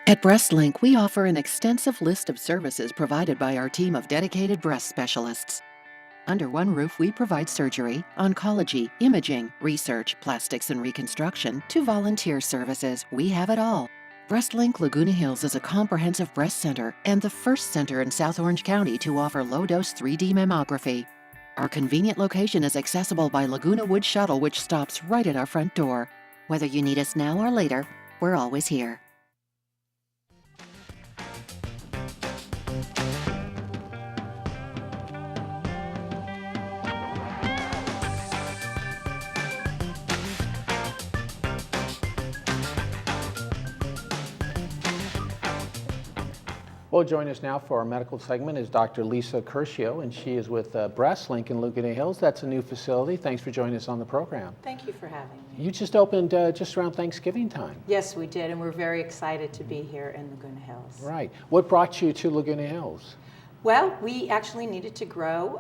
At Breastlink, we offer an extensive list of services provided by our team of dedicated breast specialists. Under one roof, we provide surgery, oncology, imaging, research, plastics and reconstruction, to volunteer services. We have it all. Breastlink Laguna Hills is a comprehensive breast center and the first center in South Orange County to offer low-dose 3D mammography. Our convenient location is accessible by Laguna Woods Shuttle, which stops right at our front door. Whether you need us now or later, we're always here. Well, joining us now for our medical segment is Dr. Lisa Curcio, and she is with Breastlink in Laguna Hills. That's a new facility. Thanks for joining us on the program. Thank you for having me. You just opened just around Thanksgiving time. Yes, we did, and we're very excited to be here in Laguna Hills. Right. What brought you to Laguna Hills? Well, we actually needed to grow.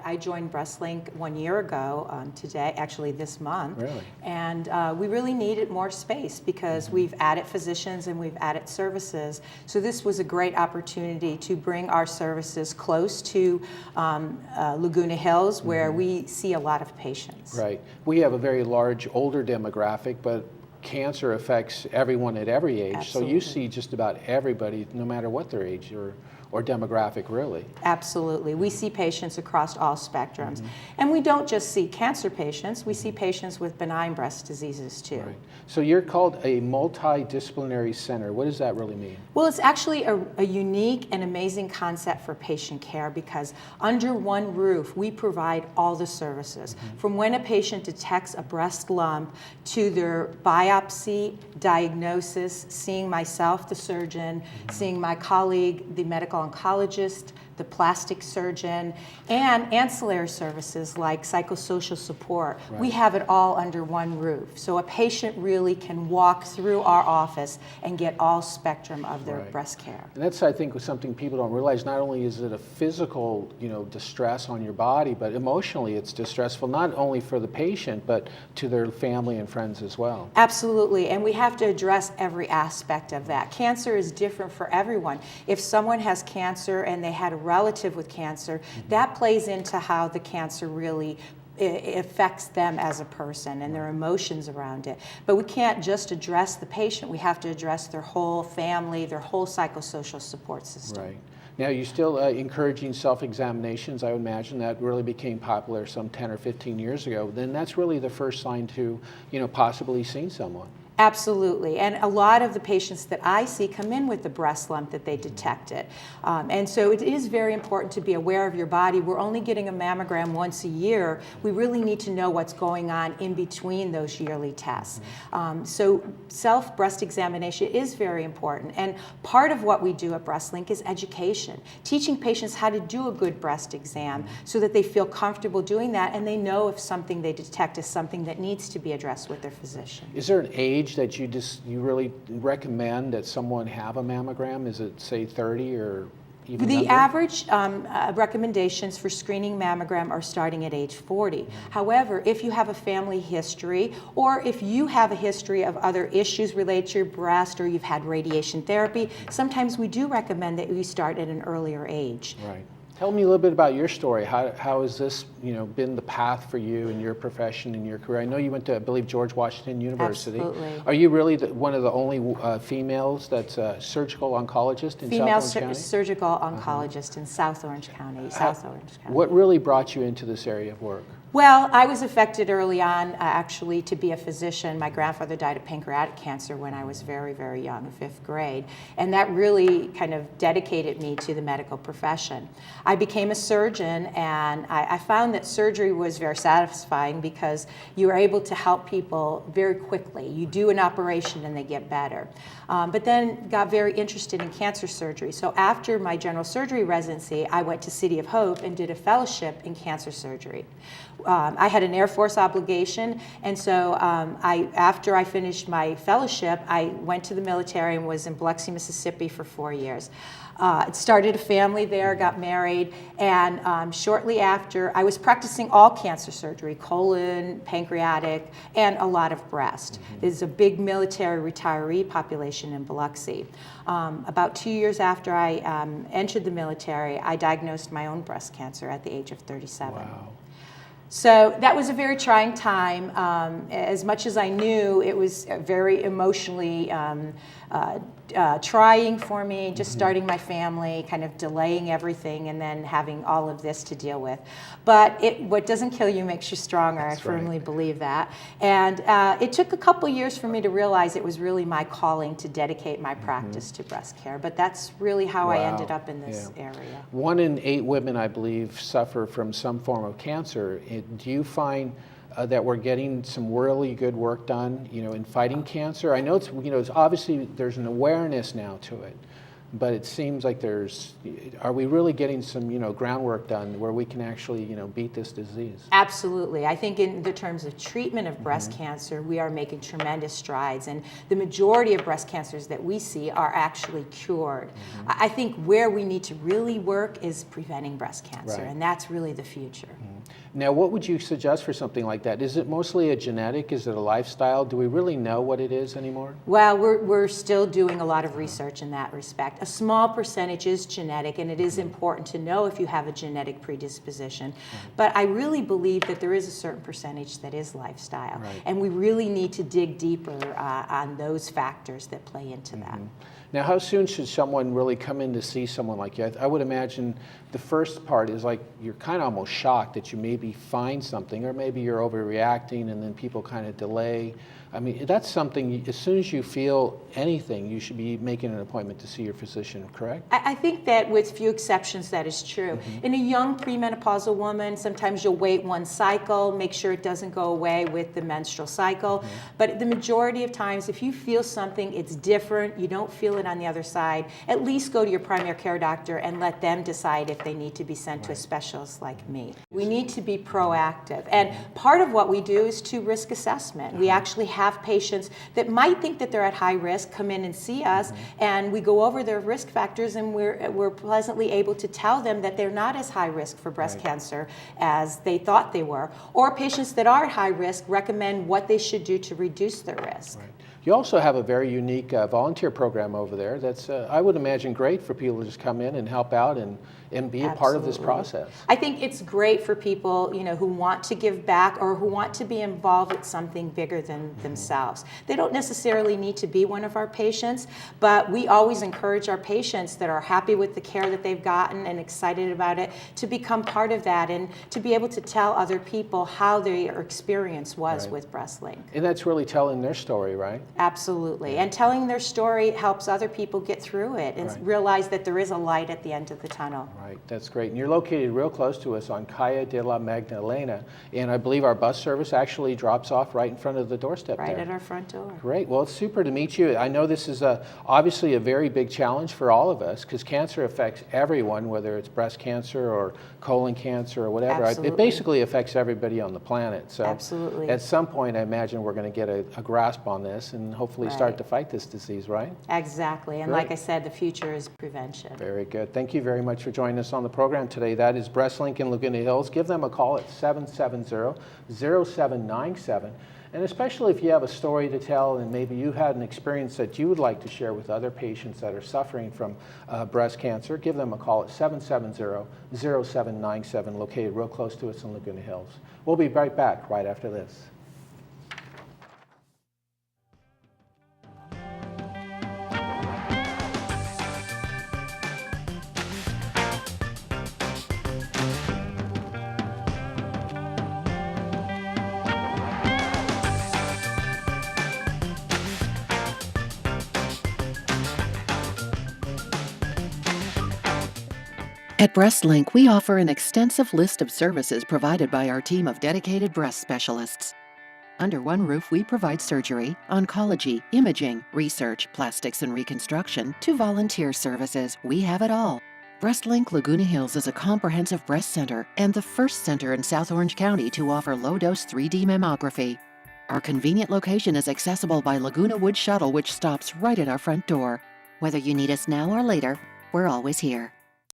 I joined Breastlink 1 year ago today, actually this month. Really? And we really needed more space because we've added physicians and we've added services. So this was a great opportunity to bring our services close to Laguna Hills, where we see a lot of patients. Right. We have a very large older demographic, but cancer affects everyone at every age. Absolutely. So you see just about everybody, no matter what their age or demographic, really. Absolutely. We see patients across all spectrums. And we don't just see cancer patients, we see patients with benign breast diseases too. Right. So you're called a multidisciplinary center. What does that really mean? Well, it's actually a unique and amazing concept for patient care because under one roof, we provide all the services. From when a patient detects a breast lump to their biopsy, diagnosis, seeing myself, the surgeon, seeing my colleague, the medical oncologist, the plastic surgeon, and ancillary services like psychosocial support. Right. We have it all under one roof. So a patient really can walk through our office and get all spectrum of their breast care. And that's, I think, something people don't realize. Not only is it a physical, distress on your body, but emotionally it's distressful, not only for the patient, but to their family and friends as well. Absolutely, and we have to address every aspect of that. Cancer is different for everyone. If someone has cancer and they had a relative with cancer, that plays into how the cancer really affects them as a person and their emotions around it. But we can't just address the patient, we have to address their whole family, their whole psychosocial support system. Right. Now, you're still encouraging self-examinations. I would imagine that really became popular some 10 or 15 years ago. Then that's really the first sign to, possibly seeing someone. Absolutely, and a lot of the patients that I see come in with the breast lump that they detected. And so it is very important to be aware of your body. We're only getting a mammogram once a year. We really need to know what's going on in between those yearly tests. So self-breast examination is very important, and part of what we do at Breastlink is education, teaching patients how to do a good breast exam so that they feel comfortable doing that and they know if something they detect is something that needs to be addressed with their physician. Is there an age that you really recommend that someone have a mammogram? Is it, say, 30 or even The younger? average recommendations for screening mammogram are starting at age 40. However, if you have a family history or if you have a history of other issues related to your breast or you've had radiation therapy, sometimes we do recommend that you start at an earlier age. Right. Tell me a little bit about your story. How has this, been the path for you in your profession and your career? I know you went to, I believe, George Washington University. Absolutely. Are you really one of the only females that's a surgical oncologist in Female South Orange County? surgical oncologist in South Orange County, South Orange County. What really brought you into this area of work? Well, I was affected early on, actually, to be a physician. My grandfather died of pancreatic cancer when I was very, very young, in 5th grade, and that really kind of dedicated me to the medical profession. I became a surgeon, and I found that surgery was very satisfying because you were able to help people very quickly. You do an operation and they get better. But then got very interested in cancer surgery. So after my general surgery residency, I went to City of Hope and did a fellowship in cancer surgery. I had an Air Force obligation, and so after I finished my fellowship, I went to the military and was in Biloxi, Mississippi for 4 years. Started a family there, got married, and shortly after, I was practicing all cancer surgery, colon, pancreatic, and a lot of breast. There's a big military retiree population in Biloxi. About 2 years after I entered the military, I diagnosed my own breast cancer at the age of 37. Wow. So that was a very trying time. As much as I knew, it was very emotionally trying for me, just starting my family, kind of delaying everything, and then having all of this to deal with. But what doesn't kill you makes you stronger. That's I firmly right. believe that. And it took a couple years for me to realize it was really my calling to dedicate my practice to breast care. But that's really how I ended up in this area. 1 in 8 women, I believe, suffer from some form of cancer. Do you find that we're getting some really good work done, in fighting cancer? I know it's obviously there's an awareness now to it, but it seems like are we really getting some, groundwork done where we can actually, beat this disease? Absolutely. I think in the terms of treatment of breast cancer, we are making tremendous strides, and the majority of breast cancers that we see are actually cured. I think where we need to really work is preventing breast cancer, Right. and that's really the future. Now, what would you suggest for something like that? Is it mostly a genetic? Is it a lifestyle? Do we really know what it is anymore? Well, we're still doing a lot of research in that respect. A small percentage is genetic, and it is important to know if you have a genetic predisposition. But I really believe that there is a certain percentage that is lifestyle, Right. and we really need to dig deeper on those factors that play into that. Now, how soon should someone really come in to see someone like you? I would imagine the first part is like you're kind of almost shocked that you maybe find something, or maybe you're overreacting and then people kind of delay. I mean, that's something, as soon as you feel anything, you should be making an appointment to see your physician, correct? I think that with few exceptions that is true. In a young premenopausal woman, sometimes you'll wait one cycle, make sure it doesn't go away with the menstrual cycle. But the majority of times, if you feel something, it's different, you don't feel it on the other side, at least go to your primary care doctor and let them decide if they need to be sent to a specialist like me. We need to be proactive. And part of what we do is to risk assessment. We actually have patients that might think that they're at high risk come in and see us, and we go over their risk factors, and we're pleasantly able to tell them that they're not as high risk for breast cancer as they thought they were. Or patients that are at high risk recommend what they should do to reduce their risk. Right. You also have a very unique volunteer program over there that's, I would imagine, great for people to just come in and help out and be a part of this process. I think it's great for people, who want to give back or who want to be involved with something bigger than themselves. They don't necessarily need to be one of our patients, but we always encourage our patients that are happy with the care that they've gotten and excited about it to become part of that and to be able to tell other people how their experience was with Breastlink. And that's really telling their story, right? Absolutely. And telling their story helps other people get through it and realize that there is a light at the end of the tunnel. Right, that's great. And you're located real close to us on Calle de la Magdalena, and I believe our bus service actually drops off right in front of the doorstep Right there. at our front door. Great. Well, it's super to meet you. I know this is obviously a very big challenge for all of us because cancer affects everyone, whether it's breast cancer or colon cancer or whatever. Absolutely. It basically affects everybody on the planet. So Absolutely. at some point, I imagine we're going to get a grasp on this and hopefully start to fight this disease, right? Exactly. And Great. like I said, the future is prevention. Very good. Thank you very much for joining us on the program today. That is Breastlink in Laguna Hills. Give them a call at 770-0797. And especially if you have a story to tell and maybe you had an experience that you would like to share with other patients that are suffering from breast cancer, give them a call at 770-0797, located real close to us in Laguna Hills. We'll be right back right after this. At Breastlink, we offer an extensive list of services provided by our team of dedicated breast specialists. Under one roof, we provide surgery, oncology, imaging, research, plastics and reconstruction, to volunteer services. We have it all. Breastlink Laguna Hills is a comprehensive breast center and the first center in South Orange County to offer low-dose 3D mammography. Our convenient location is accessible by Laguna Woods Shuttle, which stops right at our front door. Whether you need us now or later, we're always here.